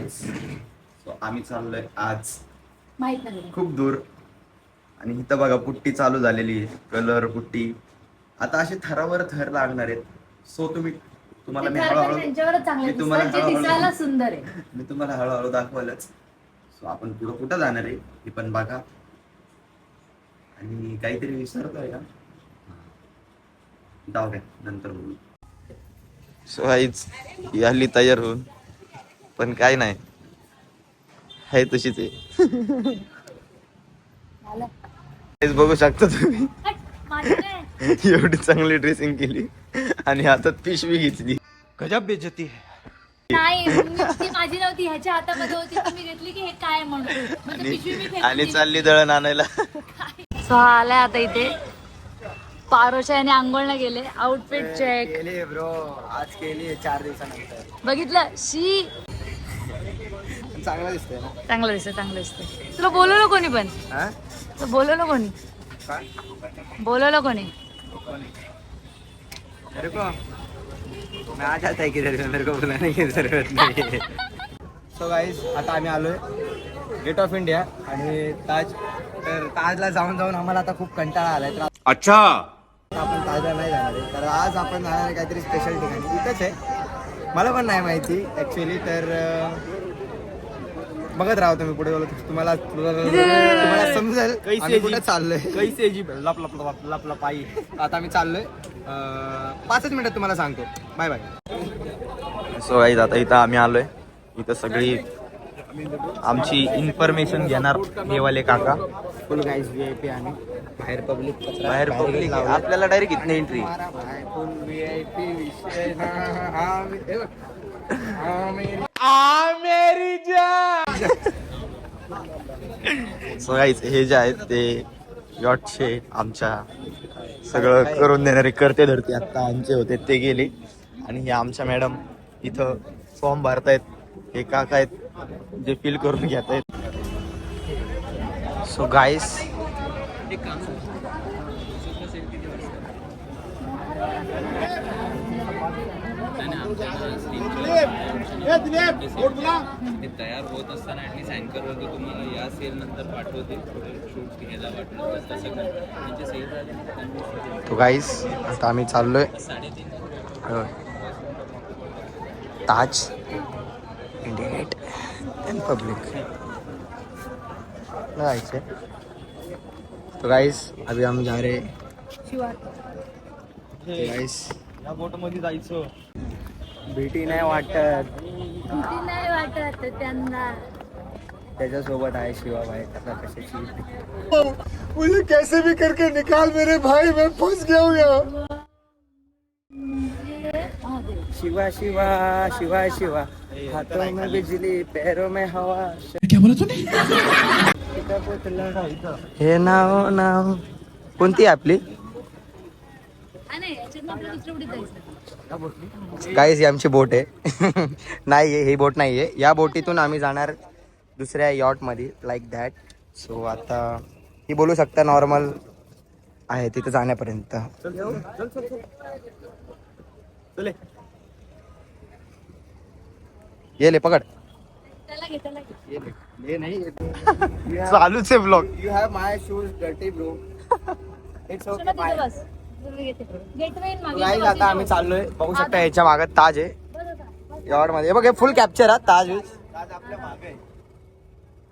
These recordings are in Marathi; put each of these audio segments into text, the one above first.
गाईज, सो आम्ही चाललोय आज माहित नाही खूप दूर. आणि इथं बघा पुट्टी चालू झालेली आहे, कलर पुट्टी. आता असे थरावर थर लागणार आहेत. सो तुम्हाला मी हळूहळू त्यांच्यावरच चांगले मी तुम्हाला दिसतात, जे दिसायला सुंदर आहे. मी तुम्हाला हळूहळू दाखवालच. सो आपण पुढं कुठं जाणार आहे हे पण बघा. आणि काहीतरी विसरतोय का, जाऊ द्या नंतर बोलू. सो आईच आली तयार होऊन, पण काय नाही, आहे तशीच आहे. झालं. हेच बघू शकता तुम्ही, हट, माझं काय? एवढी चांगली ड्रेसिंग केली आणि हातात पिशवी घेतली. गजब बेइज्जती है. नाही, ती माझी नव्हती, ह्याच्या हातामध्ये होती, ती मी घेतली की हे काय म्हणतो, मग ती पिशवी मी फेकून आणि दिली. चालली दळण आणायला. सो हा आलाय आता इथे. पारोशा याने आंघोळला गेले. आउटफिट चेक केली ब्रो, आज केली 4 दिवसानंतर. बघितलं. शी चांगला दिसतोय ना. चांगलं दिसतं, चांगलं दिसतं. तुला बोलवलं कोणी पण? हाँ? तुला बोलवलं कोणी? काय? बोलवलं कोणी? मेरे को मैं आ जाता है किधर, मेरे को बुलाने की जरूरत नहीं. सो गाईज, आता आम्ही आलोय गेट ऑफ इंडिया आणि ताज. तर ताजला जाऊन जाऊन आम्हाला आता खूप कंटाळा आलाय. तर अच्छा, आपण ताजला नाही जाणार आहे. तर आज आपण जाणार आहे काहीतरी स्पेशल ठिकाणी. इथंच आहे, मला पण नाही माहिती ॲक्च्युली. तर बघत राहा तुम्ही पुढे. तुम्हाला समजेल आम्ही कुठे चाललोय. कैसे जी लप लप लप लप लप आई. आता आम्ही चाललोय 5 मिनिटात तुम्हाला सांगतो. Bye bye. सो गाईज, आता इथं आम्ही आलोय. इथं सगळी आमची इन्फॉर्मेशन घेणार देवाले काका. फुल गाईज VIP आणि बाहेर पब्लिक. बाहेर पब्लिक आपल्याला डायरेक्ट इथं एंट्री. फुल VIP विषय ना. सो गाईज, हे जे आहेत ते यॉटचे आमच्या सगळं करून देणारे करते धरते आता आमचे होते ते गेले. आणि हे आमच्या मॅडम इथं फॉर्म भरतायत. हे काका आहेत जे फिल करून घेत आहेत. सो गाईस, तयार होत असताना ऍटलीस्ट अँकर वगैरे तुम्हाला या सेल नंतर पाठवते शूट घ्यायला वाटलं तर तसं करा. म्हणजे सेल झाले तो गाईस, आता आम्ही चाललोय ताज इंडिया गेट एंड पब्लिक जायचे. तो गाईस, अभी हम जा रहे गाईस. या बोट मध्ये जायचं. भीती नाही वाटत. भीती नाही वाटत त्यांना. त्याच्यासोबत आहे शिवाबाई. कसा कशाची मुझे कैसे भी करके निकाल मेरे भाई, मैं फंस गया हूँ यहाँ. शिवा शिवा शिवा शिवा, हाथों में बिजली पैरों में हवा. क्या बोला तूने? हे नाव नाव कोणती आहे आपली? काहीच आमची बोट आहे. नाही, ही बोट नाहीये. या बोटीतून आम्ही जाणार दुसऱ्या यॉट मध्ये, लाईक दॅट. सो आता ही बोलू शकता नॉर्मल आहे तिथे जाण्यापर्यंत. ये ले पकड. चालूच आहे blog. You have my shoes dirty bro. It's okay bye. Guys, आता आम्ही चाललोय. बघू शकता याच्या मागे ताज आहे यॉर्ड मध्ये. बघ, फुल कॅप्चर. हा ताज आपल्या मागे,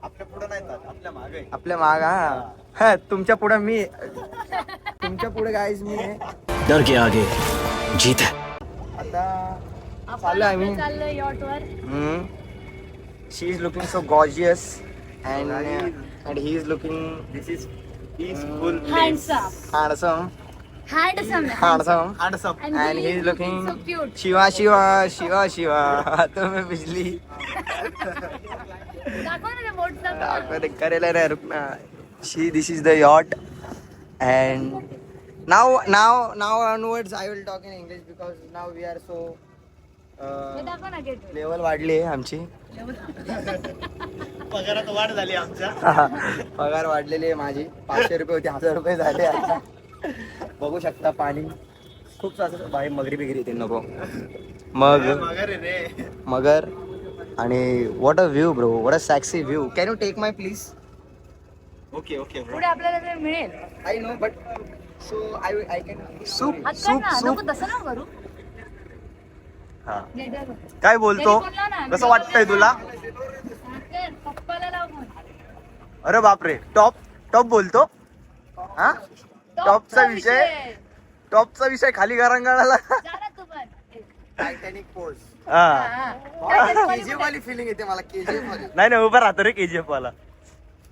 आपल्या पुढे नाही ताज, आपल्या मागे. आपल्या माग. हा, तुमच्या पुढे मी. तुमच्या पुढे गाईज मी आहे. डर के आगे जीत है. आता चाललोय आम्ही. चाललोय यॉट वर. She is looking so gorgeous and he is looking This is peaceful Handsome. handsome handsome. and he is looking so cute. Shiva Shiva Shiva Shiva, हाथों में बिजली. दाखव ना बोट. करेला रे रुकना. This is the yacht and now onwards I will talk in English because now we are so दाखव ना गेट. लेवल वाढली आहे आमची. पगारात वाढ झाली आमच्या. पगार वाढलेली आहे माझी. 500 रुपये होती, 1000 रुपये झाले आता. बघू शकता पाणी खूप असं बाई. मगरी बिगरी येते नको. मग मगर आहे रे. मगर आणि what a view bro, what a sexy view. Can you take my please? Okay okay पुढे आपल्याला ते मिळेल. I know but so I can soup हात काढ सूप ना, सूप. नको तसं ना करू. हा नेटवर. काय बोलतो? तरी बोलला ना, कसं वाटतंय तुला? साखर, पप्पाला लाव फोन. अरे बापरे, टॉप टॉप बोलतो हा. टॉपचा विषय, टॉपचा विषय खाली घरंगळाला. जा ना तू पण. Titanic pose. हा हा. काय केजीएफ वाली फिलिंग येते मला, केजीएफ वाली. नाही नाही, उभा राहतो रे केजीएफ वाला.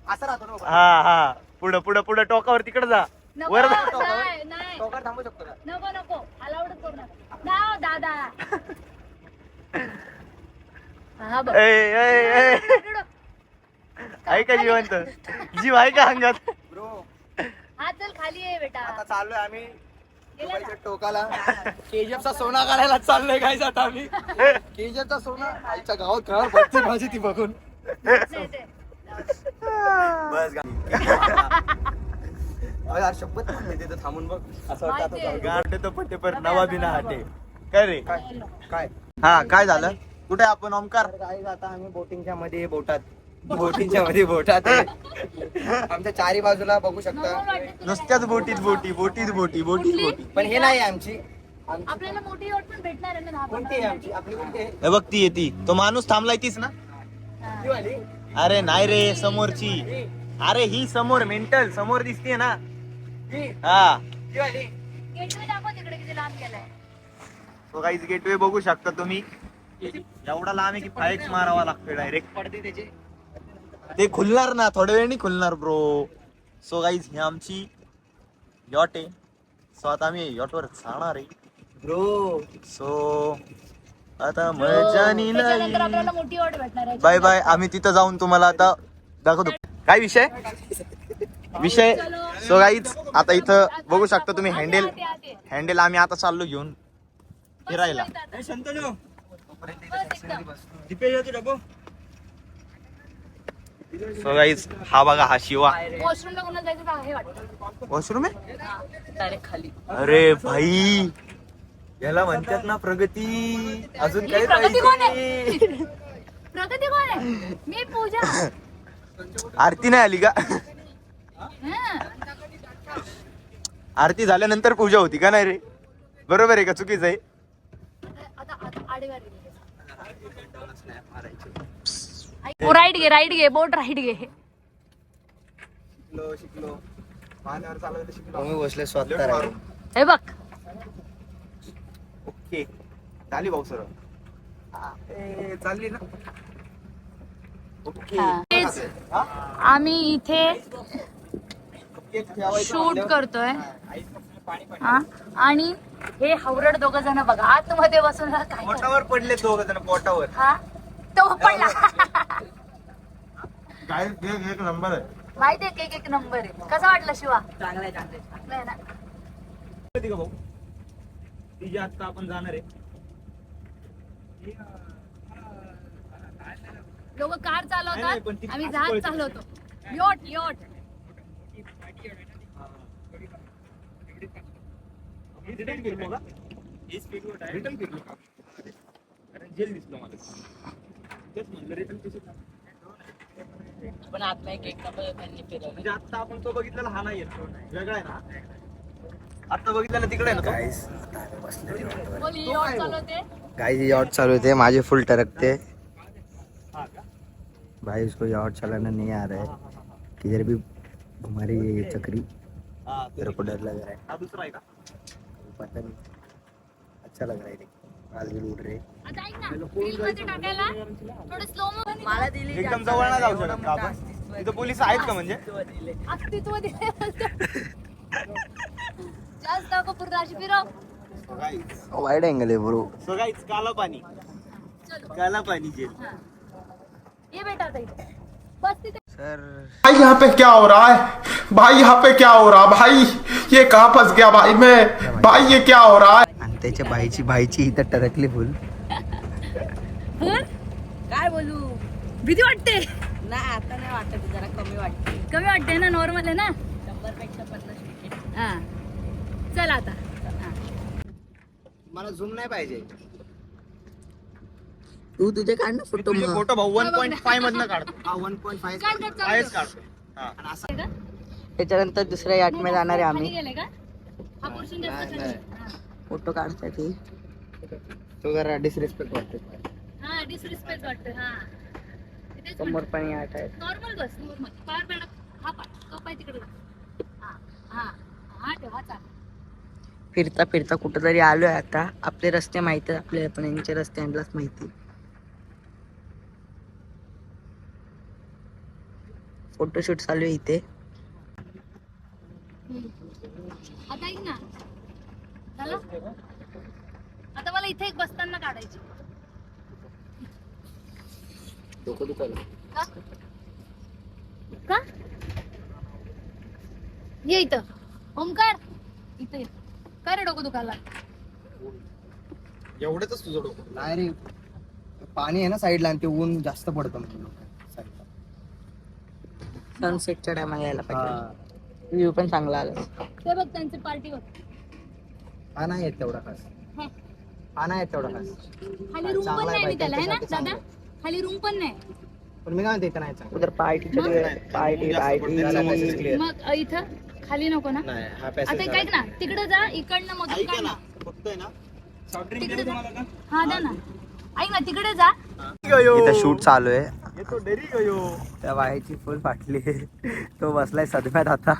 असं राहतो ना. हा हा, पुढं पुढं पुढं टोकावर तिकडे जा. नको, वर जा. नाही, नाही. टोकावर थांबू शकतो का? नको नको, अलाउडच करू नका. नाव दादा. हा बघ. ए ए ए, आहे का जिवंत? जीव आहे का अंगात? ब्रो हात चल खाली आहे बेटा. आता चाललोय आम्ही गेला ना? दुबईच्या टोकाला. केजीएफचा सोना काढायला चाललोय काय आता आम्ही. केजीएफचा सोना आईच्या गावात कळा बघते माझी ती बघून. ते, ते. बस यार शपथ म्हणते तिथं थांबून बघ. असं वाटतं आता माहिती आहे. जाऊ. गाठे तो पट्टे पर नवा बिना हाटे. काय रे? काय हा काय झालं? कुठे आपण ओमकार? काय आता आम्ही बोटिंगच्या मध्ये बोटात, बोटिंगच्या मध्ये बोटात आहे. आमच्या चारी बाजूला बघू शकता. नॉर्मल वाटतं तुला? नुसत्याच बोटीत बोटी बोटीत बोटी बोटीत कुठली? बोटी. पण हे नाही आमची. आपल्याला मोठी रोड पण भेटणार आहे ना दहा कोणती आहे आमची? आपली कोणती आहे? हे बघ ती येती. तो माणूस थांबलाय तीच ना? हा. ती वाली? अरे नाही रे, समोरची. अरे ही समोर मेंटल समोर दिसते ना. ती? हा ती वाली? गेटवे दाखव तिकडे किती लांब गेलाय. तो काहीच गेटवे बघू शकता तुम्ही. एवढा लांब आहे की फाईट मारावा लागतोय डायरेक्ट. पडते त्याची. ते खुलणार ना, थोड्या वेळाने खुलणार ब्रो. सो गाईज ही आमची यॉट आहे. सो आता आम्ही यॉटवर जाणार आहे. ब्रो सो आता मजानी त्याच्यानंतर नाही. आपल्याला मोठी रोड भेटणार आहे. Bye bye. आम्ही तिथं जाऊन तुम्हाला आता दाखवतो. काय विषय विषय सो गाईज आता इथं बघू शकता तुम्ही हँडल हँडल आम्ही आता चाललो घेऊन फिरायला. सो गाईज हा बघा हा शिवा. वॉशरूमला कोणाला जायचं तर हे वाटतं. वॉशरूम आहे. डायरेक्ट खाली. अरे भाई याला म्हणतात ना प्रगती. अजून काय प्रगती कोण पाहिजे? आहे? प्रगती कोण आहे? मी पूजा. आरती नाही आली का? हं. आरती झाल्यानंतर पूजा होती का नाही रे? बरोबर आहे का चुकीचं आहे? आता आडीवर घे. ओ, राईट घे बोट राईट घे. शिकलो पाण्यावर चालवलं शिकलो. आम्ही बसले स्वतः. हे बघ ओके चाली भाऊ सर. चालली ना. ओके तेच. आम्ही इथे शूट करतोय हा. आणि हे हावरड दोघ जण बघा आतमध्ये बसून काय करतात. पोटावर पडले दोघ जण पोटावर. हा तो पडला. काय एक नंबर आहे. माहितीये एक नंबर आहे. कसा वाटला शिवा? चांगलाय ना. कधी का भाऊ तिच्या आता आपण जाणार आहे. लोक कार नाही, नाही, पण चालवतात ती आम्ही असं जहाज पळते. चालवतो. योट रिटर्न फिरलो का? रिटर्न फिरलो का? कारण जेल दिसलं मला. तेच म्हणलं रिटर्न कसं पण आत एक नंबर त्यांनी फिरवलं. म्हणजे आता आपण तो बघितलेला हा नाही वेगळा आहे ना. आता बघितलेला तिकडे आहे ना तो. बोल योट चालवते. गाइस यॉट चालू होते, माझे फुल टरकते. हा का? भाई उसको यॉट चलाना नहीं आ रहा है. किधर भी हमारी ये चक्री हा, तेरे को डर लग रहा है. हा दुसरा आहे का? पता नहीं. अच्छा लग रहा है. बाल भी उड़ रहे. आता ऐक ना रील मध्ये टाकायला थोडं स्लो मला दिली एकदम जवळ नाही जाऊ शकत का आपण? तिथं पोलीस आहेत का म्हणजे? अस्तित्व दिले. जास्त दाखव पूर्ण अशी फिरव. वाइड एंगल है ब्रो. सो गाइस काला पाणी चलो काला पाणी जेल. हा. ये बेटा आता इथे बस तिथे. सर भाई यहाँ पे क्या हो रहा है? भाई यहाँ पे क्या हो रहा भाई? ये कहाँ फंस गया भाई मैं? भाई ये क्या हो रहा है? आणि त्याच्या भाईची इथं टरकली फुल. बोल काय बोलू. भीती वाटते. नाही आता नाही वाटत, जरा कमी वाटते. कमी वाटते ना. नॉर्मल आहे ना. 100पेक्षा 50 विकेट. हा चल आता. हा. मला झूम नाही पाहिजे. तू तुझे काढ ना फोटो तुझे फोटो भाऊ 1.5 मधनं काढतो 1.5 काढ, काढ, चालू आहेच कर. काढतो हा. हे का? त्याच्यानंतर दुसऱ्या याट मध्ये जाणार आहे खाली आम्ही. गेले का? हा पोर्शन जास्त खाली आहे. हा. फोटो काढसाठी तो जरा डिसरिस्पेक्ट वाटते. हा डिसरिस्पेक्ट वाटतं हा तिथेच समोर पण याट आहे. नॉर्मल बस नॉर्मल पार मॅडम हा पाय तो पाय तिकडे लाव. हा हा हा ठेवा चालेल. फिरता फिरता कुठेतरी आलोय आता. आपले रस्ते माहिती आहेत आपल्याला पण यांचे रस्ते यांनाच माहिती. फोटोशूट चालू आहे इथे. आता ऐक ना झालं आता मला इथे एक बसताना काढायची का का ये इथं ओमकार इथे ये. काय रे डोकं दुखायला एवढंच तुझं डोकं. नाही रे पाणी आहे ना साईडला आणि ते ऊन जास्त पडतं सनसेटच्या टायमाला यायला पाहिजे. व्ह्यू पण चांगला आला. ते बघ त्यांची पार्टी बघ हा नाही येत तेवढा खास. हा. हा नाही येत तेवढा खास. खाली रूम पण चांगला आहे नाही आणि त्याला आहे ना बाई, दादा खाली रूम पण नाही पण मी काय म्हणते इथं नाही चांगलं. उधर पार्टी पार्टी मग इथं खाली नको ना नाही हा आता काय ना तिकडे जा इकडनं मधून काढ ना फक्त आहे ना तिकडे जा हा द्या ना ऐक ना तिकडे जा इथं शूट चालू आहे. त्या बाईची फुल फाटली. तो बसलाय सदम्यात आता.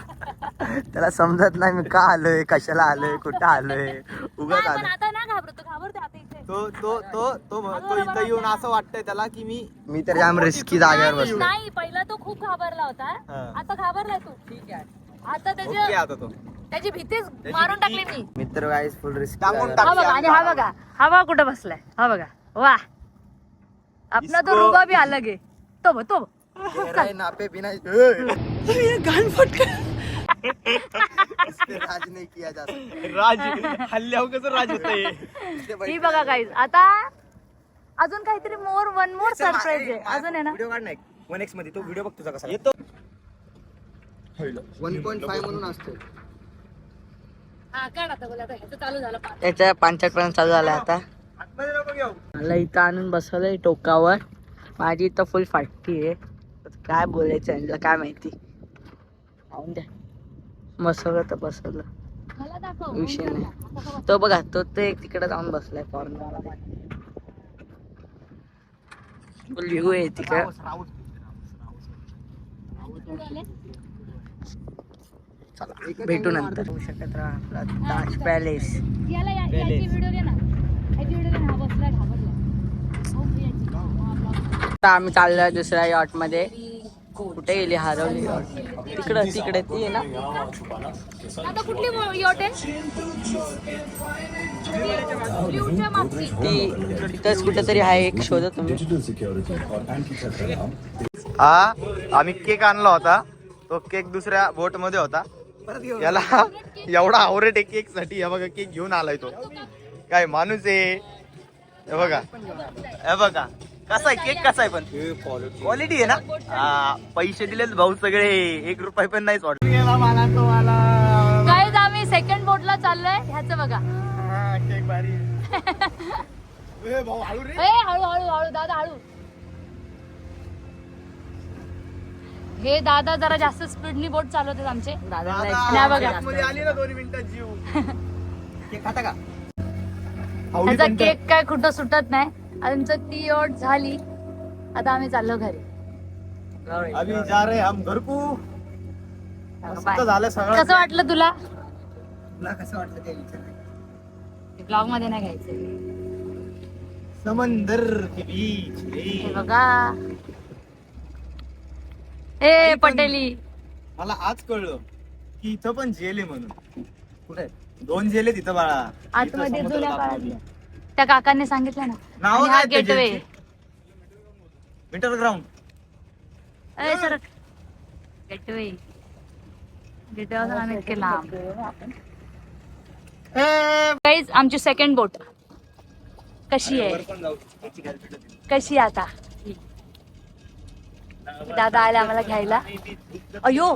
त्याला समजत नाही मी का आलोय कशाला आलोय कुठं आलोय उगाच नाही, पण आलोय. आता ना घाबरतो आता इथे तो इथं येऊन असं वाटतंय त्याला की मी तर जाम रिस्की जागेवर नाही, बसलो. नाही पहिला तो खूप घाबरला होता आता घाबरलाय तू ठीक आहे आता आता तो त्याची भीतीच मारून टाकली मी मित्र गाईस फुल रिस्क. टाकून हा बघा आणि हा बघा कुठं बसलाय हा बघा वा अपना तो रुबा भी अलग है तो नापे बिना राज नाही किया जा सकता. राज हल्ल्यावर कसं राज होतंय. ही बघा गाईज आता अजून काहीतरी वन मोर सरप्राईज आहे अजून आहे ना व्हिडिओ काढ नाही 1x मध्ये तो व्हिडिओ बघ तुझा कसा येतो 1.5 म्हणून असतो. हा काढ आता बोला आता ह्याचं चालू झालं पाच. त्याच्या 5 पर्यंत चालू झालाय आता. मला इथं आणून बसवलंय टोकावर. माझी इथं फुल फाटती आहे. काय बोलायचं यांना काय माहिती. पाहून द्या बसवलं तर बसवलं मला दाखव विषय नाही. तो बघा तो ते तिकडे जाऊन बसलाय कॉर्नर. फुल व्ह्यू आहे तिकडे. चला भेटू नंतर. होऊ शकत राहा आपला ताज पॅलेस. याला याची व्हिडिओ घे ना याची व्हिडिओ घे ना हा बसलाय घाबरलाय हो, याची. हा, ब्लॉग. आता आम्ही चाललोय दुसऱ्या यॉट मध्ये. कुठे गेली हरवली यॉट. तिकडे ती आहे ना. आता कुठली यॉट आहे ब्ल्यूच्या मागची ती तिथंच कुठेतरी आहे एक शोधा तुम्ही. हा आम्ही केक आणला होता तो केक दुसऱ्या बोट मध्ये होता. याला एवढा आवरेट आहे केक साठी. हे बघा केक घेऊन आलाय तो काय माणूस आहे. हे बघा कसा आहे केक कसा आहे पण क्वालिटी आहे ना. पैसे दिलेत भाऊ सगळे 1 रुपये पण नाही सोडला. गाईज आम्ही सेकंड बोटला चाललोय ह्याचं बघा केक भारी भाऊ हळू रे. हळू दादा हळू. हे दादा जरा जास्त स्पीडनी बोट चालवतात आमचे नाही बघा मध्ये आली ना 2 मिनिटात जीव. केक खाता का. ह्याचा केक काय कुठं सुटत नाही. आमचं ती ओट झाली आता आम्ही चाललो घरी. अभी जा रहे हम घर को. मस्त झालं सगळं. कसं वाटलं तुला तुला कसं वाटलं ते विचार. ब्लॉग मध्ये नाही घ्यायचं समंदर के बीच हे बघा ए पटेली मला आज कळलं की इथं पण जेल आहे म्हणून. कुठे 2 जेल आहे तिथं बाळा. आतमध्ये जुन्या काळातल्या त्या काकांनी सांगितलं ना. नाव आणि हा काय त्या गेटवे जेलचे? मिटर ग्राउंड. सर गेटवे गेटवे आम्ही इतके लांब. गाईज आमची सेकंड बोट कशी आहे कशी आता. दादा आले आम्हाला घ्यायला. अयो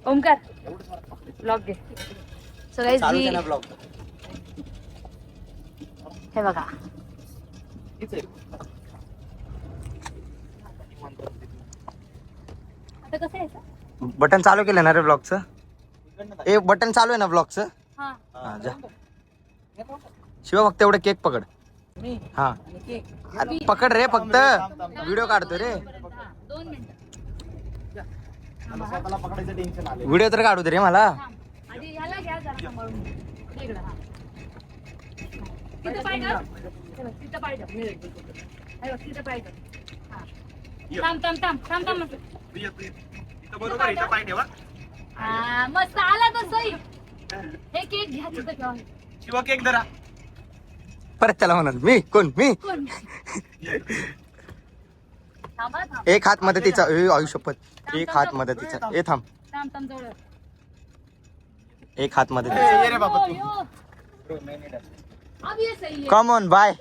ओमकार ब्लॉग घे. सो गाईज चालू केला ब्लॉग. हे बघा आता कसं यायचं? बटन चालू केलं ना रे ब्लॉगचं? ए बटन चालू आहे ना ब्लॉगचं? हा. हा जा. शिवा फक्त एवढं केक पकड. हा अरे पकड रे फक्त व्हिडिओ काढतो रे. 2 मिनिटं. पकडायचं टेन्शन आलं. व्हिडिओ तर काढू दे रे मला. आधी ह्याला घ्या जरा सांभाळून. इकडं, हा. तिथं पाय ठेव. हे बघ, तिथं पाय ठेव. हे बघ, तिथं पाय ठेव. हा. थांब. बरोबर इथं पाय ठेवा. हा, मस्त आला तो सही. हे केक घ्या तिथं ठेवा. शिवा केक धरा. परत त्याला म्हणाल मी कोण मी. कोण? थांबा. एक हात मदतीचा आयुष्यपत एक हात मदतीचा. ए थांब थांब जवळ. एक हात मदतीचा. ये रे बाबा तू. अब ये सही है. Come on bye.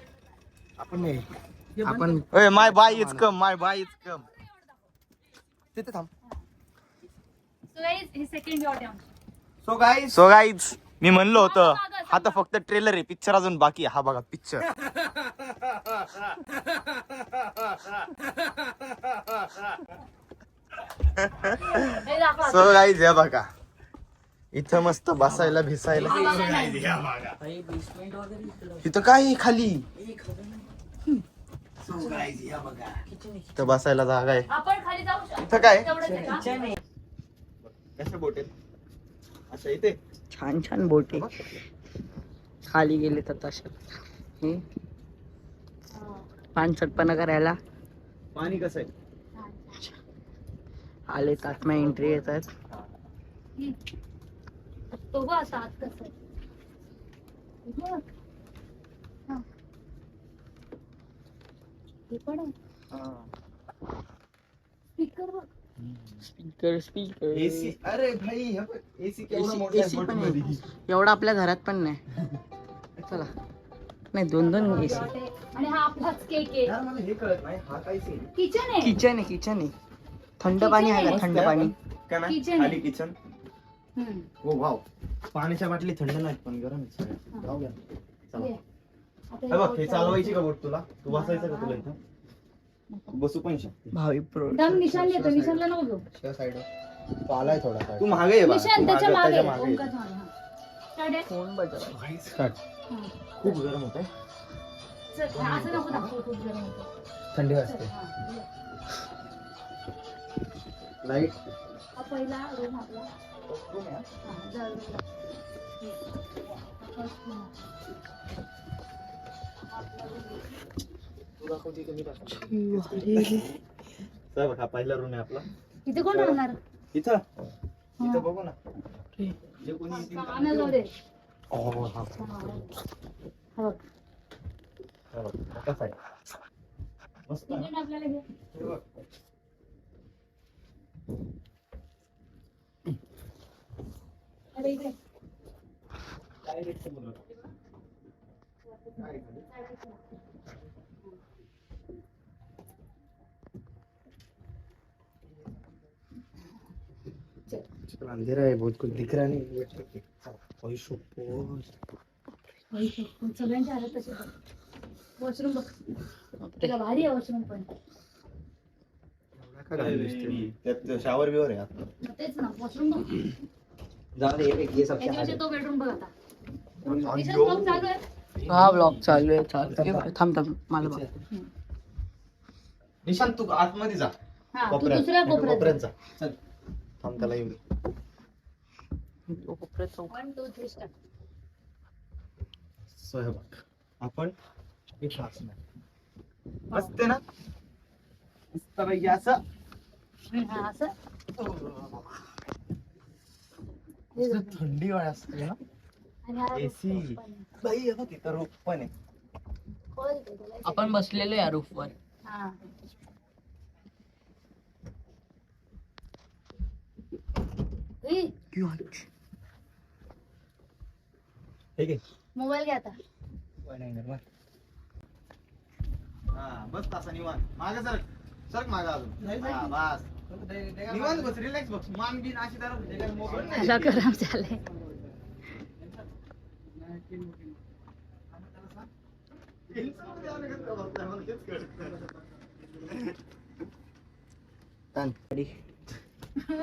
आपण ओय माय बाय इज कम. तिथे थांब. So guys, हे सेकंड शॉट आहे आमचं. सो गाईज मी म्हणलो होतं हा तर फक्त ट्रेलर आहे, पिक्चर अजून बाकी आहे. हा बघा पिक्चर. हे दाखवा. सो गाईज या बघा इथं मस्त बसायला भिसायला. इथं काय आहे खाली? इथं बसायला जागा आहे. आपण खाली जाऊ शकतो. इथं काय? तेवढंच आहे का? कसं बोटेल अच्छा इथे छान बोटी खाली गेले तर तशा पानसटपणा करायला पाणी कसं आहे? आले आत्मा एंट्री येतात. तो बघ असा आत कसं आहे. बघ. हा. हे पण आहे. स्पीकर बघ. Speaker AC. अरे भाई एसी केवढा मोठा आहे पण बोटमध्ये. आहे. एवढा आपल्या घरात पण नाही. चला नाही 2 एसी. आणि हा आपलाच केक आहे. यार मला हे कळत नाही हा काय सीन किचन आहे. किचन आहे थंड पाणी आहे का? थंड पाणी का ना Kitchen खाली आहे. किचन. हम्म. हो वाव पाण्याच्या बाटली थंड नाहीत पण गरम आहेत सगळ्या. जाऊ द्या. चला. ये. आता हे बघ हे हे चालवायची का बोट तुला? तू बसायचं का तुला इथं? बसू पण शकते. भावी प्रो दम निशान येतो. निशानला नको घेऊ. त्या साईड तो आलाय थोडा. तू मागे ये बा. निशान तू त्याच्या मागे. त्याच्या मागे ये. ओंकारच्या मागे. हा. स्टार्ट आहे. फोन बजावा. Start. हा. खूप गरम होत आहे. चल, असं नको दाखवू, खूप गरम होतं. थंडी वाजते. हा, ये. लाईट. हा पहिला रूम आपला. हा, जा room ला. First room. चल बघ हा पहिला रूम आहे आपला. इथे कोण राहणार? इथं इथं बघू ना. जे कोणी येतील आम्हाला जाऊ दे. हो हा. हो. हा बघ, कसा आहे? मस्त आहे. तिकीट आपल्याला घे. हे बघ. अरे इकडे. Direct समोर. काय झालं? चल अंधेरा है बहुत कुछ दिख रहा नहीं. सगळ्यांच्या हालत तसे वॉशरूम बघ. तुला भारी आहे वॉशरूम पण. त्यात शावर बिवर आहे आता. मग तेच ना वॉशरूम बघ. जाऊ दे ये सब त्याच्यापेक्षा तो बेडरूम बघ आता. त्याच्यात vlog चालू आहे. हा ब्लॉग चालू आहे. थांब मला बघ. निशांत तू आतमध्ये जा. हा तू दुसऱ्या कोपऱ्यात जा. चल थांब त्याला येऊ दे. कोपऱ्यात जाऊ. 1 2 3 स्टार्ट. सो हे बघ आपण इथं असणार. बसते ना मस्त पैकी असं. हा असं. मस्त थंडी वाळ असते ना. आणि हा एसी बाई हे बघ इथं रूफ पण आहे. खोल आहे त्याला. आपण बसलेलो या रूफवर. हा. ए, ठीक आहे. मोबाईल घे आता. हा बस तसा निवांत. मागे सरक मागे अजून. हा, बस निवांत बस रिलॅक्स बस. मान बिन अशी धर. मोबाईल नाही. त्याला गरम झालंय.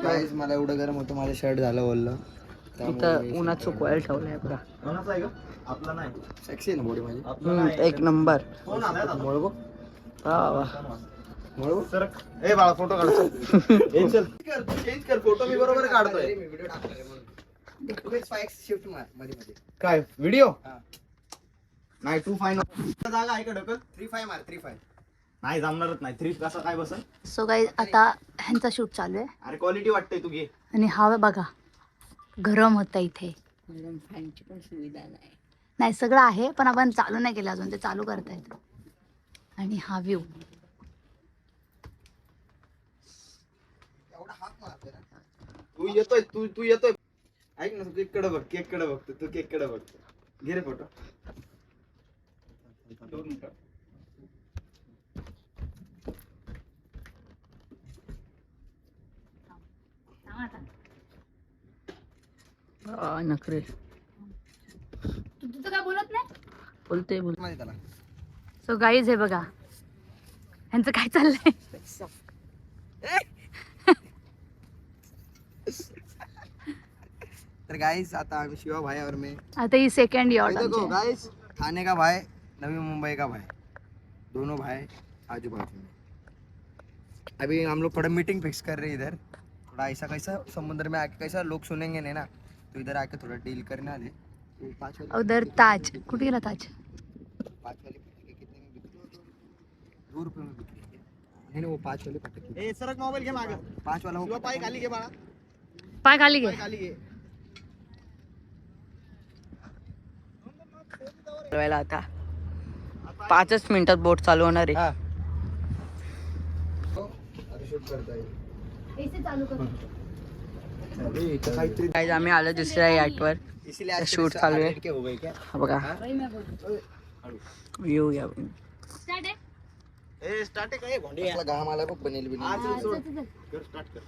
गाईज मला एवढं गरम होतं, माझं शर्ट झालं ओललं. इथं उन्हात सुकवायला ठेवलंय पुरा. आपला नाही सेक्सी आहे ना बॉडी माझी. एक नंबर. मोळगो वा वा. मोळगो सर ए बाळा फोटो काढ. चेंज कर फोटो, मी बरोबर काढतोय. मी व्हिडिओ टाकतोय म्हणून. शिफ्ट मार मध्ये मध्ये. काय व्हिडिओ हा. नाही 2-5 जागा आहे का ढकल? 3-5 मार 3-5. नाही जमणारच नाही. 3 कसा काय बसल? सो गाईज आता ह्यांचा शूट चालू आहे अरे क्वालिटी वाटतंय तू घे. आणि हवा बघा गरम होतं इथे. फॅनची पण सुविधा नाही. नाही सगळं आहे पण आपण चालू नाही केलं अजून, ते चालू करतायत. आणि हा व्ह्यू एवढा हात मारतोय ना. तू येतोय तू येतोय. ऐक ना, तू केक कडे बघ. केक कडे बघतो तू. केक कडे बघतो. घे रे फोटो. नखरे तू तुझं काय बोलत नाही. बोलते मध्ये त्याला. सो गाईज हे बघा ह्यांचं काय चाललंय. तर गाइस आता आम्ही शिवा भाई और मैं. आता ही सेकंड यॉट देखो गाइस, थाने का भाई, नवी मुंबई का भाई, दोनों भाई आजू बाजू में. अभी हम लोग थोड़ा मीटिंग फिक्स कर रहे हैं इधर. थोड़ा ऐसा कैसा समुद्र में आके कैसा लोग सुनेंगे नहीं ना, तो इधर आके थोड़ा डील करने आले. तो 5 वाले उधर ताज. कुठे गेला ताज? 5 वाले पटाखे कितने में बिक रहे हैं? 2 रुपए में बिक रहे हैं. नहीं वो 5 वाले पटाखे. ए सरक मोबाईल घे मागे. 5 वाला वो पाय खाली घे बाळा. पाय खाली घे. पाय खाली घे. फिरवायला आता 5च मिनिटात बोट चालू होणार आहे. शूट करता है. एसी चालू कर. Guys, आम्ही आलो दुसऱ्या याटवर. इसीलिए आज शूट चालू आहे. के हो गए क्या? हा बघा व्ह्यू या. स्टार्ट आहे. ए स्टार्ट काय भोंडे असला घाम आला बघ बनेल बी नाही. आज सोड. चल, चल, चल. कर स्टार्ट कर.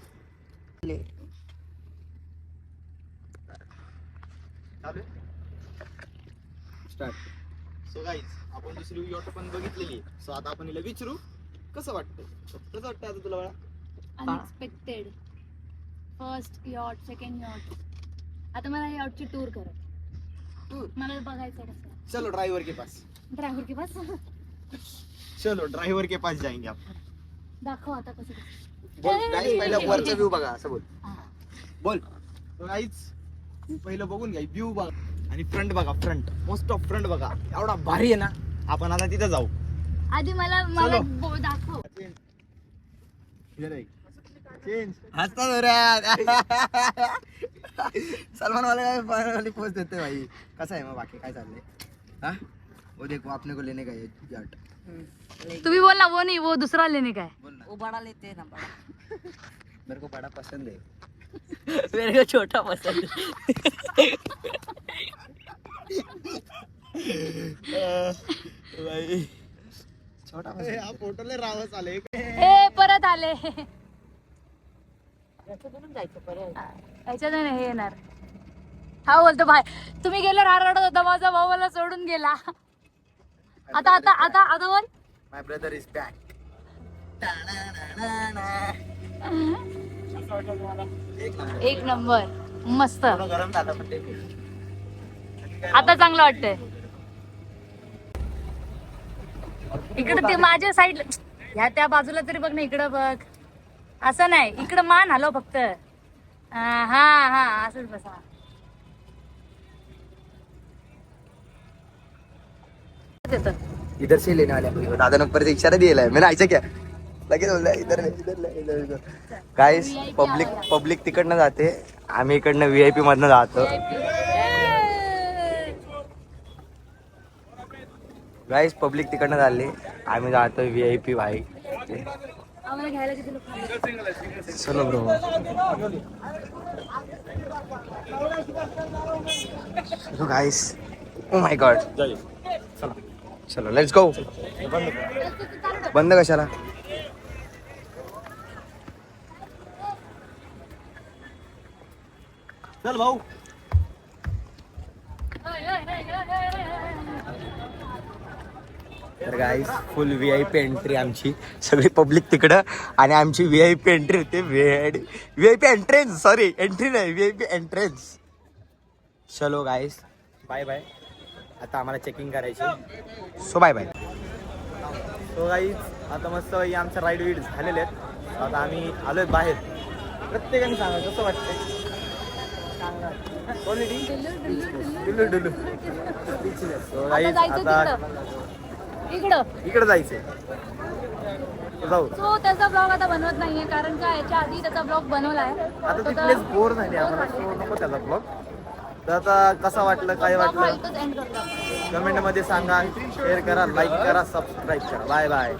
चालू स्टार्ट. सो गाईज आपण दुसरी यॉट पण बघितलेली. सो आता आपण हिला विचारू कसं वाटतं. कसं वाटतं आता तुला बाळा? Unexpected. First yacht, second yacht. आता मला यॉटची टूर कर. टूर मला बघायचं कसं. चलो ड्राइवर के पास. ड्रायव्हर के पास. चलो ड्राइवर के पास जाएंगे आपण. दाखव आता कसं कसं. बोल गाइस, पहिला वरचा व्ह्यू बघा असं बोल. हा. बोल. So guys, पहिलं बघून घ्या व्ह्यू बघा आणि फ्रंट बघा. फ्रंट मोस्ट ऑफ फ्रंट बघा एवढा भारी आहे ना. आपण आता तिथे जाऊ. आधी मला दाखव. चेंज. हसता जोरात. सलमान वाले पोस्ट देते भाई. कसं आहे मग बाकी काय चाललंय? हा वो देखो अपने को लेने का है याट. तू भी बोल ना. वो नहीं, वो दूसरा लेने का है. बोल ना. वो बड़ा लेते हैं ना बड़ा. मेरे को बड़ा पसंद है. मेरे को छोटा पसंद है. छोटा हा फोटोले रावच आले. ए परत आले. याच्यातून हे येणार. हा बोलतो भाई तुम्ही गेल्यावर हा रडत होता. माझा भाऊ मला सोडून गेला. आता आता आता आता बोल. माय ब्रदर इज बॅक. एक नंबर मस्त. गरम झालं पण ते. आता चांगलं वाटतंय. इकडे ते माझ्या साईड ह्या त्या बाजूला तरी बघ ना. इकडं बघ. असं नाही, इकडं मान हलव फक्त. हा हा असंच बसा. इधर से लेने वाले हैं. दादा ने ऊपर से इशारा दिया है. मैंने ऐसा क्या लगेच बोलला इधर इधर. गाइस पब्लिक तिकडनं जाते. आम्ही इकडनं VIP मधनं जातो. गाइस पब्लिक तिकडनं झाली. आम्ही जातो VIP भाई. आम्हाला घ्यायला किती लोक. चलो ब्रो. चलो गाइस. Oh my God. चलो लेट्स गो. बंद कशाला? चल भाऊ. तर गाईस फुल VIP एंट्री आमची, सगळी पब्लिक तिकडं आणि आमची VIP एंट्री होते. VIP एंट्रन्स, सॉरी एंट्री नाही, VIP एंट्रन्स. चलो गाईस, बाय बाय. आता आम्हाला चेकिंग करायची, so bye bye. So guys आता मस्त आमच्या राईड वीड झालेले आहेत. आता आम्ही आलोय बाहेर. प्रत्येकाने सांगा कसं वाटतंय. So आता guys, जायचं आता इकडं इकडे जायचंय. जाऊ. सो त्याचा ब्लॉग आता बनवत नाहीये कारण का याच्या आधी त्याचा ब्लॉग बनवलाय. आता तिथलेच बोर झाले आम्हाला, so नको त्याचा ब्लॉग. तर आता कसं वाटलं, काय वाटलं एंड करतो. कमेंट मध्ये सांगा, शेअर करा, लाईक करा, सबस्क्राईब करा. Bye bye.